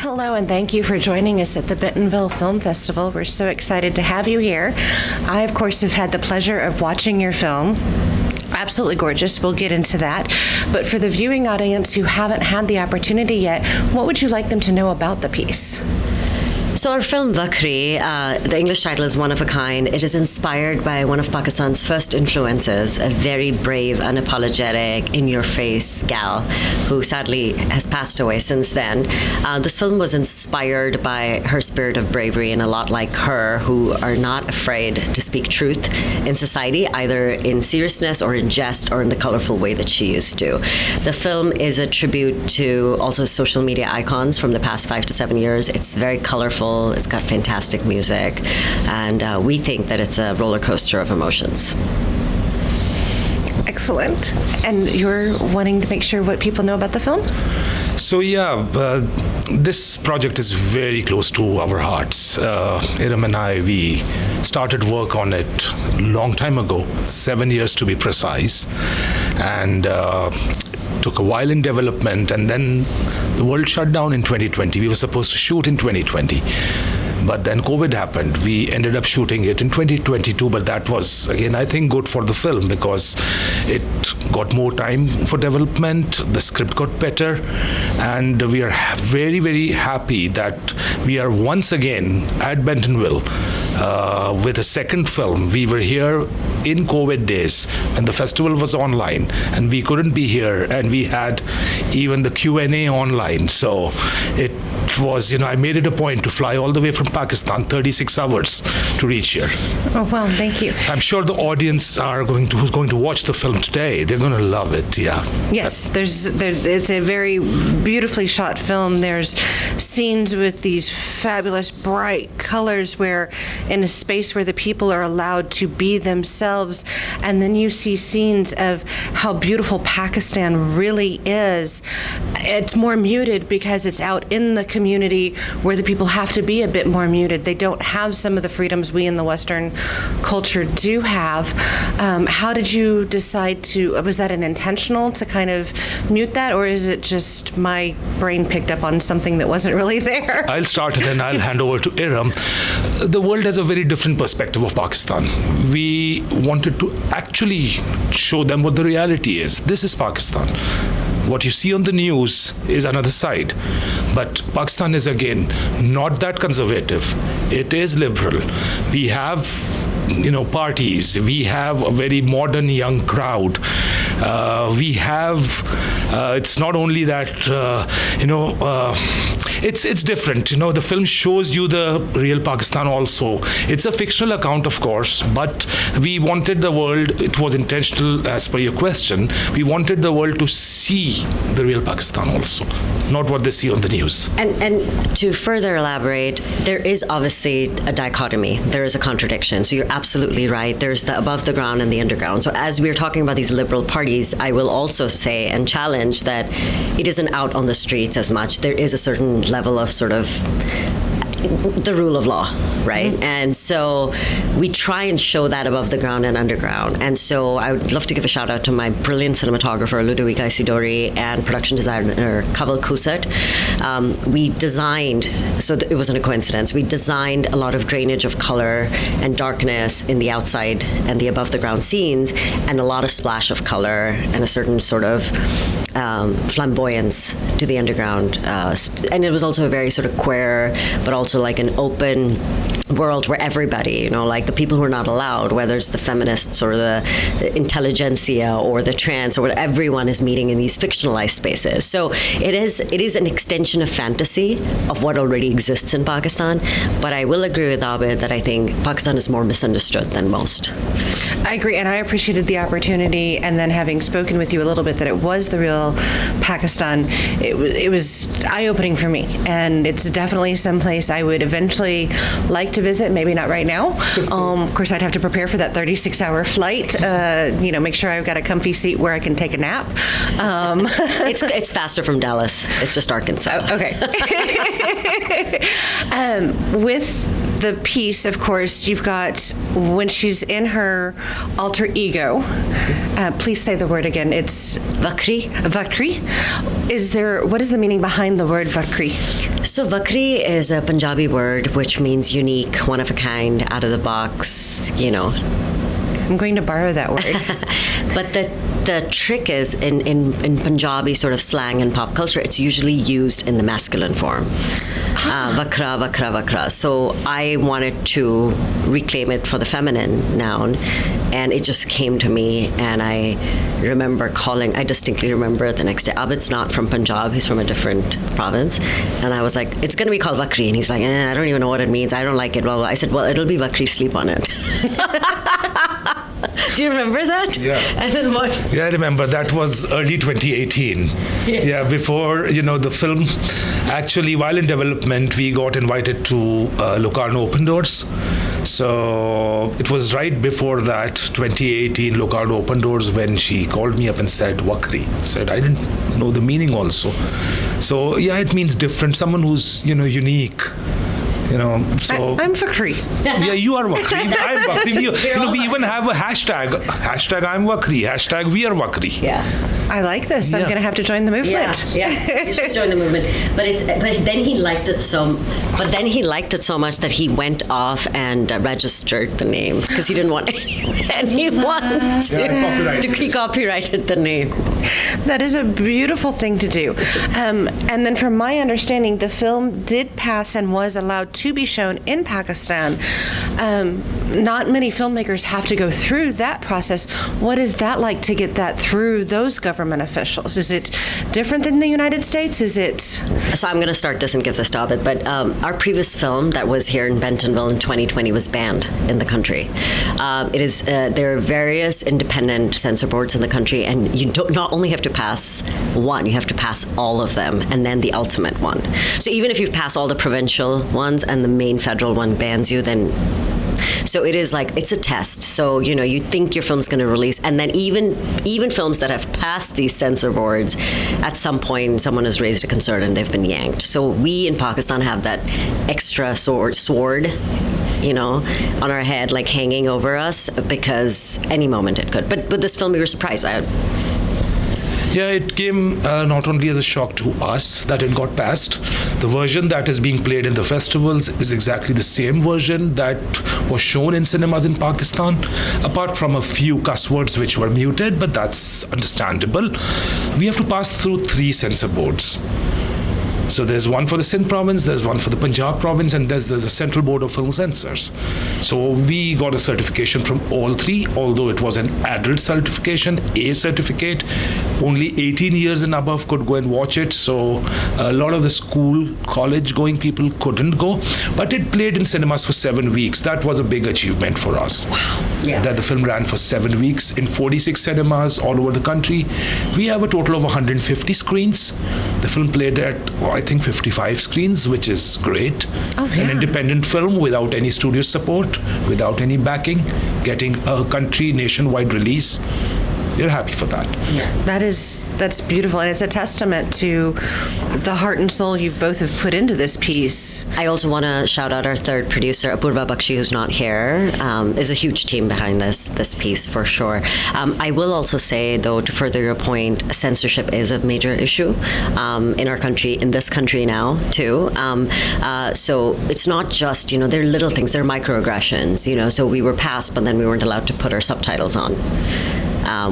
Hello, and thank you for joining us at the Bentonville Film Festival. We're so excited to have you here. I, of course, have had the pleasure of watching your film. Absolutely gorgeous. We'll get into that. But for the viewing audience who haven't had the opportunity yet, what would you like them to know about the piece? So our film Wakhri, the English title is One of a Kind. It is inspired by one of Pakistan's first influences, a very brave, unapologetic, in-your-face gal who sadly has passed away since then. This film was inspired by her spirit of bravery, and a lot like her, who are not afraid to speak truth in society, either in seriousness or in jest or in the colorful way that she used to. The film is a tribute to also social media icons from the past 5 to 7 years. It's very colorful. It's got fantastic music, and we think that it's a roller coaster of emotions. Excellent. And you're wanting to make sure what people know about the film? So this project is very close to our hearts. Iram and I, we started work on it a long time ago, 7 years to be precise, and took a while in development, and then the world shut down in 2020. We were supposed to shoot in 2020. But then COVID happened. We ended up shooting it in 2022, but that was, again, I think good for the film because it got more time for development, the script got better, and we are very, very happy that we are once again at Bentonville with a second film. We were here in COVID days when the festival was online, and we couldn't be here, and we had even the Q&A online. So it was, I made it a point to fly all the way from Pakistan, 36 hours to reach here. Oh, well, thank you. I'm sure the audience who's going to watch the film today, they're going to love it, yeah. Yes, it's a very beautifully shot film. There's scenes with these fabulous bright colors where in a space where the people are allowed to be themselves, and then you see scenes of how beautiful Pakistan really is. It's more muted because it's out in the community where the people have to be a bit more muted. They don't have some of the freedoms we in the Western culture do have. How did you decide was that an intentional to kind of mute that, or is it just my brain picked up on something that wasn't really there? I'll start and then I'll hand over to Iram. The world has a very different perspective of Pakistan. We wanted to actually show them what the reality is. This is Pakistan. What you see on the news is another side. But Pakistan is, again, not that conservative. It is liberal. We have parties. We have a very modern young crowd. We have, it's not only that, it's different. The film shows you the real Pakistan also. It's a fictional account, of course, but we wanted the world, it was intentional as per your question, we wanted the world to see the real Pakistan also, not what they see on the news. And to further elaborate, there is obviously a dichotomy. There is a contradiction. So you're absolutely right. There's the above the ground and the underground. So as we're talking about these liberal parties, I will also say and challenge that it isn't out on the streets as much. There is a certain level of sort of the rule of law, right? Mm-hmm. And so we try and show that above the ground and underground. And so I would love to give a shout out to my brilliant cinematographer, Ludovica Isidori, and production designer, Kaval Kusat. We designed, so it wasn't a coincidence, we designed a lot of drainage of color and darkness in the outside and the above the ground scenes, and a lot of splash of color and a certain sort of flamboyance to the underground. And it was also a very sort of queer, but also like an open world where everybody, like the people who are not allowed, whether it's the feminists or the intelligentsia or the trans or what, everyone is meeting in these fictionalized spaces. So it is an extension of fantasy of what already exists in Pakistan. But I will agree with Abid that I think Pakistan is more misunderstood than most. I agree, and I appreciated the opportunity, and then having spoken with you a little bit that it was the real Pakistan, it was eye-opening for me, and it's definitely someplace I would eventually like to visit, maybe not right now. Of course, I'd have to prepare for that 36-hour flight, make sure I've got a comfy seat where I can take a nap. It's faster from Dallas. It's just Arkansas. Okay. With the piece, of course, you've got when she's in her alter ego. Please say the word again. It's Wakhri. Wakhri. What is the meaning behind the word Wakhri? So Wakhri is a Punjabi word which means unique, one of a kind, out of the box, I'm going to borrow that word. But the trick is in Punjabi sort of slang and pop culture, it's usually used in the masculine form. Wakhra, wakhra, wakhra. So I wanted to reclaim it for the feminine noun, and it just came to me, and I distinctly remember the next day, Abid's not from Punjab, he's from a different province, and I was like, it's going to be called Wakhri, and he's like, I don't even know what it means, I don't like it, blah, blah. I said, well, it'll be Wakhri, sleep on it. Do you remember that? Yeah. And then what? Yeah, I remember. That was early 2018. Yeah, before, the film. Actually, while in development, we got invited to Locarno Open Doors. So it was right before that, 2018 Locarno Open Doors, when she called me up and said, Wakhri. Said, I didn't know the meaning also. So, yeah, it means different. Someone who's, unique. So I'm Wakhri. Yeah, you are Wakhri. I'm Wakhri. We even have a hashtag. Hashtag I'm Wakhri. Hashtag we are Wakhri. Yeah. I like this. I'm Yeah. going to have to join the movement. Yeah, you should join the movement. But then he liked it so much that he went off and registered the name because he didn't want anyone he copyrighted the name. That is a beautiful thing to do. And then from my understanding, the film did pass and was allowed to be shown in Pakistan. Not many filmmakers have to go through that process. What is that like to get that through those government officials? Is it different than the United States? Is it? So I'm going to start this and give this to Abid, but our previous film that was here in Bentonville in 2020 was banned in the country. There are various independent censor boards in the country, and you not only have to pass one, you have to pass all of them, and then the ultimate one. So even if you pass all the provincial ones and the main federal one bans you, then so it is like, it's a test. So, you think your film's going to release, and then even films that have passed these censor boards, at some point someone has raised a concern and they've been yanked. So we in Pakistan have that extra sword, on our head, like hanging over us, because any moment it could. But with this film, we were surprised. Yeah, it came not only as a shock to us that it got passed. The version that is being played in the festivals is exactly the same version that was shown in cinemas in Pakistan, apart from a few cuss words which were muted, but that's understandable. We have to pass through 3 censor boards. So there's one for the Sindh province, there's one for the Punjab province, and there's the Central Board of Film Censors. So we got a certification from all 3, although it was an adult certification, A certificate. Only 18 years and above could go and watch it. So a lot of the school, college-going people couldn't go. But it played in cinemas for 7 weeks. That was a big achievement for us. Wow. Yeah. That the film ran for 7 weeks in 46 cinemas all over the country. We have a total of 150 screens. The film played at, I think, 55 screens, which is great. Oh, yeah. An independent film without any studio support, without any backing, getting a country nationwide release. We're happy for that. That's beautiful, and it's a testament to the heart and soul you've both have put into this piece. I also want to shout out our third producer, Apurva Bakshi, who's not here. Is a huge team behind this piece for sure. I will also say, though, to further your point, censorship is a major issue in our country, in this country now too. So it's not just they're little things, they're microaggressions. So we were passed, but then we weren't allowed to put our subtitles on.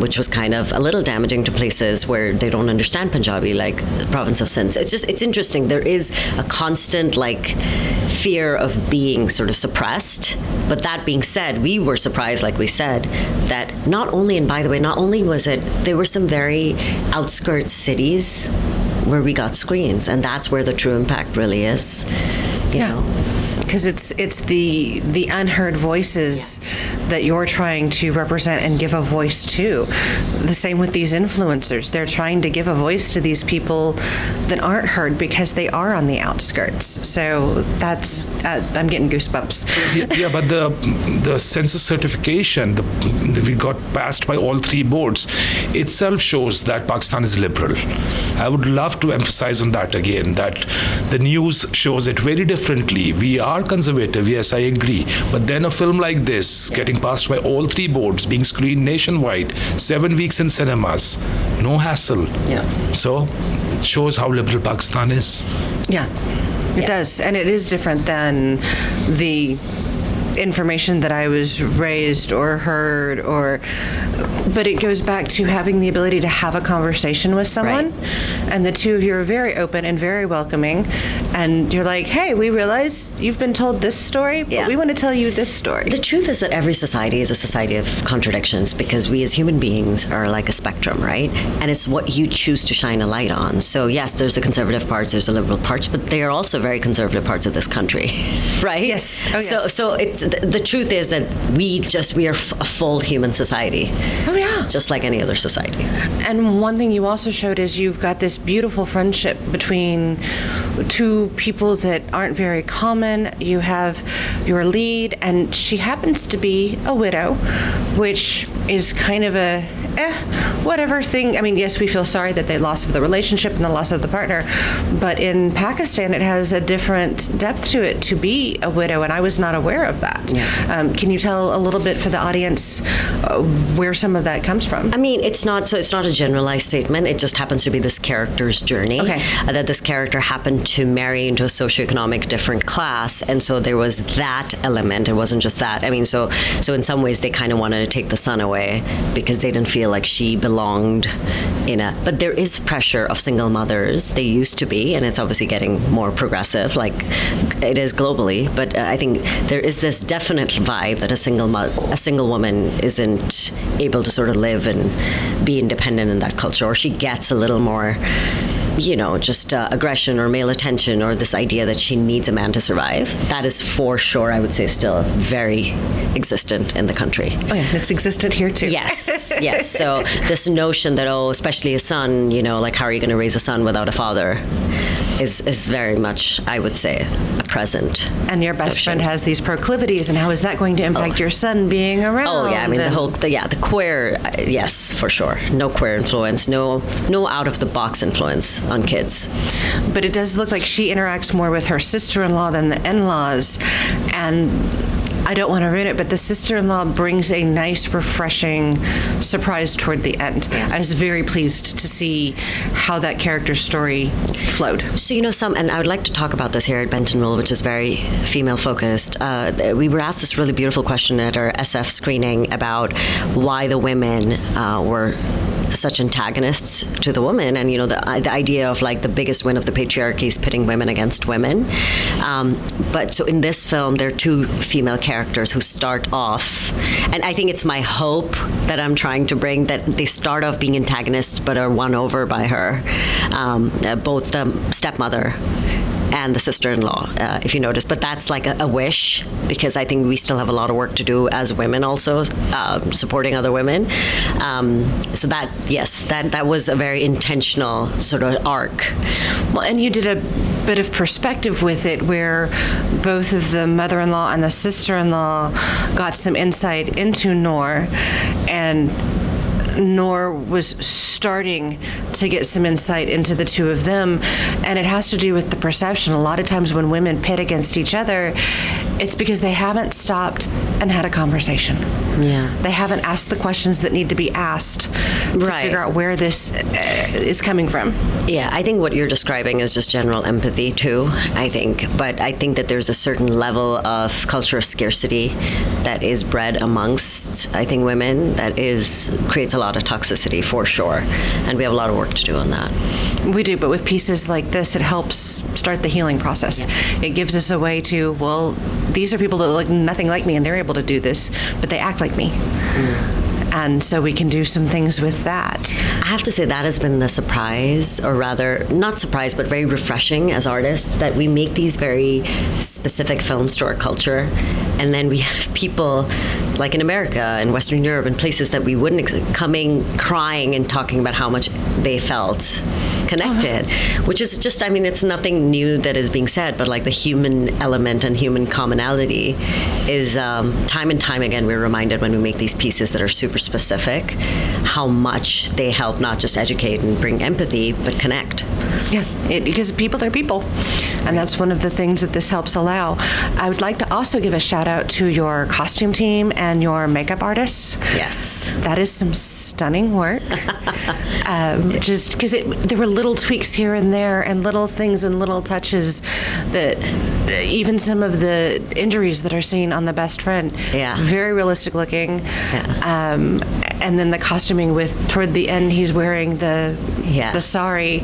Which was kind of a little damaging to places where they don't understand Punjabi, like the province of Sindh. It's interesting. There is a constant fear of being sort of suppressed. But that being said, we were surprised, like we said, that not only was it, there were some very outskirts cities where we got screens, and that's where the true impact really is. Because it's the unheard voices that you're trying to represent and give a voice to. The same with these influencers. They're trying to give a voice to these people that aren't heard because they are on the outskirts. So that's, I'm getting goosebumps. Yeah, but the census certification that we got passed by all 3 boards itself shows that Pakistan is liberal. I would love to emphasize on that again, that the news shows it very differently. We are conservative, yes, I agree. But then a film like this, getting passed by all 3 boards, being screened nationwide, 7 weeks in cinemas, no hassle. Yeah. So it shows how liberal Pakistan is. Yeah. It does, and it is different than the information that I was raised or heard, but it goes back to having the ability to have a conversation with someone, and the two of you are very open and very welcoming, and you're like, hey, we realize you've been told this story, but we want to tell you this story. The truth is that every society is a society of contradictions, because we as human beings are like a spectrum, right? And it's what you choose to shine a light on. So yes, there's the conservative parts, there's the liberal parts, but they are also very conservative parts of this country, right? Yes. Oh, yes. So it's the truth is that we are a full human society. Oh, yeah. Just like any other society. And one thing you also showed is you've got this beautiful friendship between two people that aren't very common. You have your lead, and she happens to be a widow, which is kind of a whatever thing. I mean, yes, we feel sorry that they lost the relationship and the loss of the partner, but in Pakistan, it has a different depth to it to be a widow, and I was not aware of that. Yeah. Can you tell a little bit for the audience where some of that comes from? I mean, it's not a generalized statement. It just happens to be this character's journey. Okay. That this character happened to marry into a socioeconomic different class, and so there was that element. It wasn't just that. I mean, so in some ways they kind of wanted to take the son away because they didn't feel like she belonged but there is pressure of single mothers. They used to be, and it's obviously getting more progressive, like it is globally. But I think there is this definite vibe that a single woman isn't able to sort of live and be independent in that culture, or she gets a little more, just aggression or male attention, or this idea that she needs a man to survive. That is for sure, I would say, still very existent in the country. Oh yeah, it's existent here too. Yes, yes. So this notion that, especially a son, like how are you going to raise a son without a father, is very much, I would say, present. And your best friend has these proclivities, and how is that going to impact your son being around? Oh yeah, I mean the queer, yes, for sure. No queer influence, no out of the box influence on kids. But it does look like she interacts more with her sister-in-law than the in-laws, and I don't want to ruin it, but the sister-in-law brings a nice, refreshing surprise toward the end. Yeah. I was very pleased to see how that character's story flowed. So, and I would like to talk about this here at Bentonville, which is very female-focused. We were asked this really beautiful question at our SF screening about why the women were such antagonists to the woman, and the idea of like the biggest win of the patriarchy is pitting women against women. But so in this film, there are two female characters who start off, and I think it's my hope that I'm trying to bring, that they start off being antagonists but are won over by her, both the stepmother and the sister-in-law, if you notice. But that's like a wish, because I think we still have a lot of work to do as women also, supporting other women. So that, yes, that was a very intentional sort of arc. Well, and you did a bit of perspective with it, where both of the mother-in-law and the sister-in-law got some insight into Noor, and Noor was starting to get some insight into the two of them, and it has to do with the perception. A lot of times when women pit against each other, it's because they haven't stopped and had a conversation. Yeah. They haven't asked the questions that need to be asked to figure out where this is coming from. Yeah, I think what you're describing is just general empathy too, I think. But I think that there's a certain level of culture of scarcity that is bred amongst, I think, women that creates a lot of toxicity for sure. And we have a lot of work to do on that. We do, but with pieces like this, it helps start the healing process. Yeah. It gives us a way to, these are people that look nothing like me, and they're able to do this, but they act like me. And so we can do some things with that. I have to say that has been the surprise, or rather, not surprise, but very refreshing as artists, that we make these very specific films to our culture, and then we have people like in America and Western Europe and places that we wouldn't coming, crying and talking about how much they felt connected, which is just, I mean, it's nothing new that is being said, but like the human element and human commonality is time and time again, we're reminded when we make these pieces that are super specific, how much they help not just educate and bring empathy, but connect. Yeah, because people are people. And that's one of the things that this helps allow. I would like to also give a shout out to your costume team and your makeup artists. Yes. That is some stunning work. Just because there were little tweaks here and there, and little things and little touches that even some of the injuries that are seen on the best friend, very realistic looking. And then the costuming toward the end, he's wearing the sari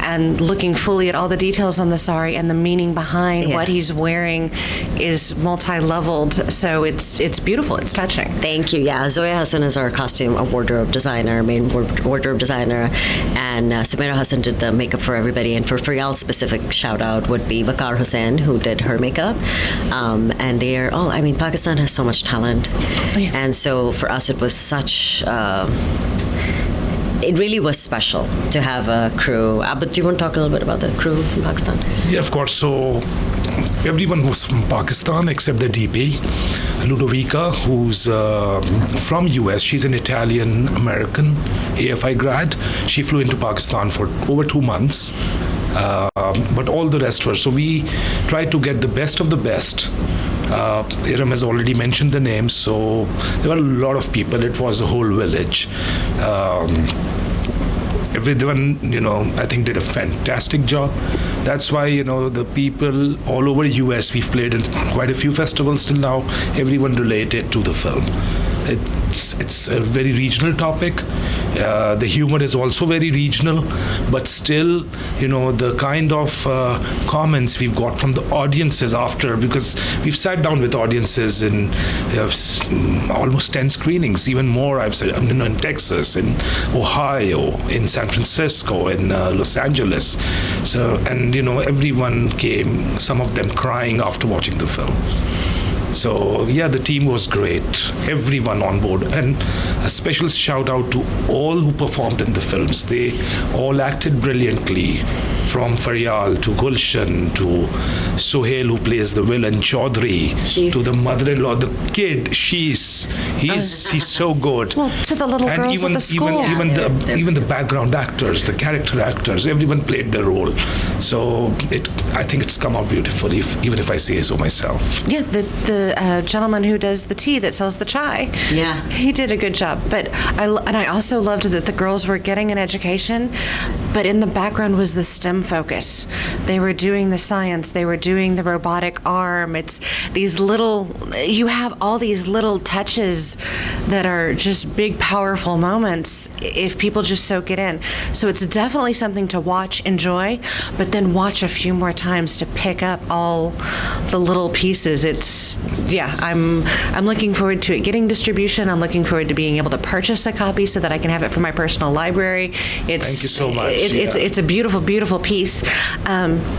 and looking fully at all the details on the sari, and the meaning behind what he's wearing is multi-leveled. So it's beautiful. It's touching. Thank you. Yeah, Zoya Hassan is our costume, wardrobe designer, main wardrobe designer, and Samira Hassan did the makeup for everybody. And for Faryal's specific shout out would be Wakar Hussain, who did her makeup. And they are all. I mean, Pakistan has so much talent, and so for us it was such. It really was special to have a crew. But do you want to talk a little bit about the crew from Pakistan? Yeah, of course. So everyone was from Pakistan except the DP, Ludovica, who's from US. She's an Italian-American AFI grad. She flew into Pakistan for over 2 months. But all the rest were. So we tried to get the best of the best. Iram has already mentioned the names, so there were a lot of people. It was a whole village. Everyone, I think did a fantastic job. That's why, the people all over US, we've played in quite a few festivals till now, everyone related to the film. It's a very regional topic. The humor is also very regional, but still, the kind of comments we've got from the audiences after, because we've sat down with audiences in almost 10 screenings, even more. I've said, in Texas, in Ohio, in San Francisco, in Los Angeles. So, and everyone came, some of them crying after watching the film. So, the team was great. Everyone on board. And a special shout out to all who performed in the films. They all acted brilliantly. From Faryal to Gulshan to Sohail, who plays the villain, Chaudhry, to the mother-in-law, the kid, he's so good. Well, to the little girls even, at the school. Even the background actors, the character actors, everyone played their role. So I think it's come out beautifully, even if I say so myself. Yeah, the gentleman who does the tea that sells the chai. Yeah, he did a good job. But I also loved that the girls were getting an education, but in the background was the STEM focus. They were doing the science. They were doing the robotic arm. It's these little. You have all these little touches that are just big, powerful moments if people just soak it in. So it's definitely something to watch, enjoy, but then watch a few more times to pick up all the little pieces. I'm looking forward to it getting distribution. I'm looking forward to being able to purchase a copy so that I can have it for my personal library. Thank you so much. It's a beautiful, beautiful piece.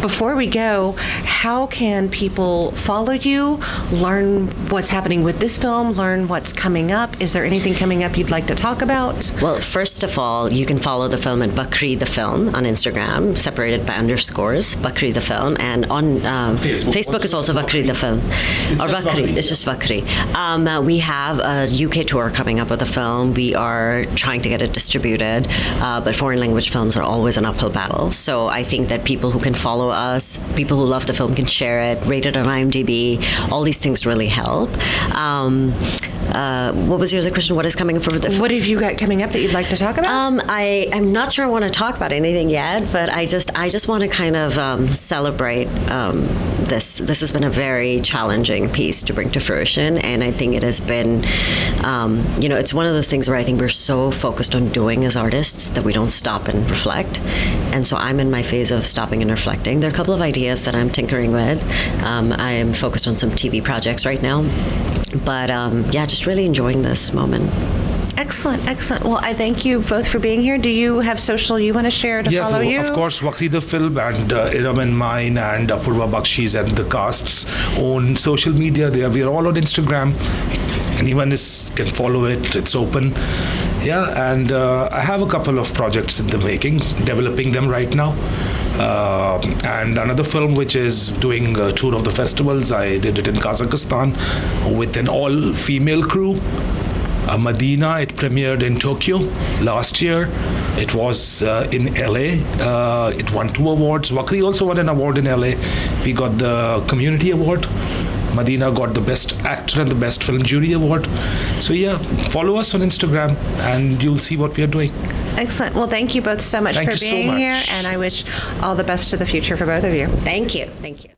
Before we go, how can people follow you, learn what's happening with this film, learn what's coming up? Is there anything coming up you'd like to talk about? Well, first of all, you can follow the film at Wakhri the Film on Instagram, separated by underscores, Wakhri the Film, and on Facebook is also Wakhri the Film. It's just Wakhri. We have a UK tour coming up with the film. We are trying to get it distributed, but foreign language films are always an uphill battle. So I think that people who can follow us, people who love the film can share it, rate it on IMDb. All these things really help. What was your other question? What is coming for the film? What have you got coming up that you'd like to talk about? I'm not sure I want to talk about anything yet, but I just want to kind of celebrate this. This has been a very challenging piece to bring to fruition, and I think it has been, it's one of those things where I think we're so focused on doing as artists that we don't stop and reflect. And so I'm in my phase of stopping and reflecting. There are a couple of ideas that I'm tinkering with. I am focused on some TV projects right now. But just really enjoying this moment. Excellent, excellent. Well, I thank you both for being here. Do you have social you want to share to follow you? Of course, Wakhri the Film and Iram and mine and Apurva Bakshi's and the cast's own social media. We are all on Instagram. Anyone can follow it. It's open. Yeah, and I have a couple of projects in the making, developing them right now. And another film which is doing a tour of the festivals. I did it in Kazakhstan with an all-female crew. Medina, it premiered in Tokyo last year. It was in LA. It won 2 awards. Wakhri also won an award in LA. We got the Community Award. Madina got the Best Actor and the Best Film Jury Award. So yeah, follow us on Instagram and you'll see what we are doing. Excellent. Well, thank you both so much Thank for you so being much. here, and I wish all the best to the future for both of you. Thank you. Thank you.